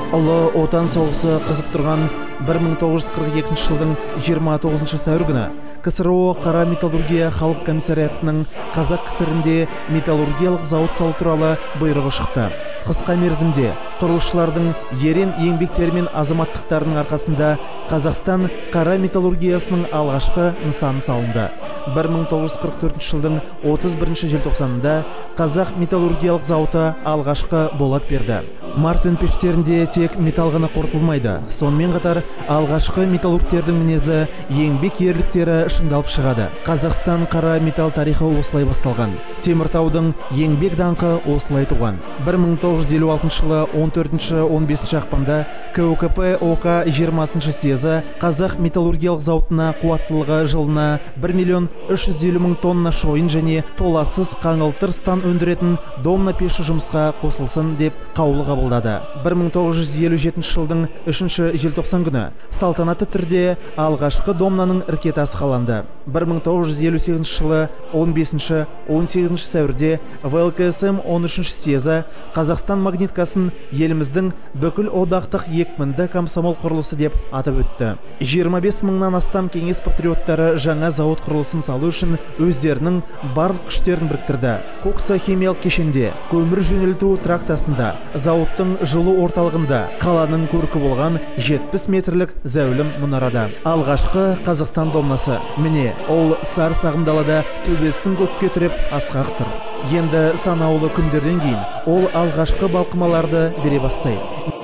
Ұлы Отан соғысы қызып тұрған 1942 жылдың 29 сәуір күні КСРО Қара металлургия халық комиссариатының Қазақ КСРінде металлургиялық зауыт салу туралы бұйрығы шықты. Қысқа мерзімде құрылысшылардың ерен еңбектері мен азаматтықтарының арқасында Қазақстан қара металлургиясының алғашқы нысаны салынды. 1944 жылдың 31 желтоқсанында Қазақ металлургиялық зауыты алғашқы болат берді. Мартин пештерінде тек металл ғана қорытылмайды. Сонымен қатар алғашқы металлургтердің мінезі, еңбек ерліктері шыңдалып шығады. Қазақстан қара металл тарихы осылай басталған. Теміртаудың еңбек даңқы осылай туған. 1956 жылы 14-15 ақпанда КОКП ОК 20 съезі Қазақ металлургиялық зауытына қуаттылығы жылына 1.350.000 тонна шойын және толассыз қаңылтыр стан өндіретін домна пеші жұмысқа қосылсын деп қаулы қабылдады. 1957 жылдың 3 желтоқсан күні салтанатты түрде алғашқы домнаның іргетасы қаланды. 1958 жылы 15-18 сәуірде ВЛКСМ 13 съезі Қазақстан магниткасын еліміздің бүкіл одақтық екпінді комсомол құрылысы деп атап өтті. 25 мыңнан астам кеңес патриоттары жаңа зауыт құрылысын салу үшін өздерінің барлық күштерін біріктірді. Кокса химиялық кешенде, көмір жөнелту трактасында, зауыттың жылу орталығында, қаланың көркі болған 70 метрлік зәулім мұнарада. Алғашқы Қазақстан домнасы. Міне, ол сар сағымдалада төбесін көкке тіреп асқақ тұр. Енді санаулы күндерден кейін ол алғашқы балқымаларды бере бастайды.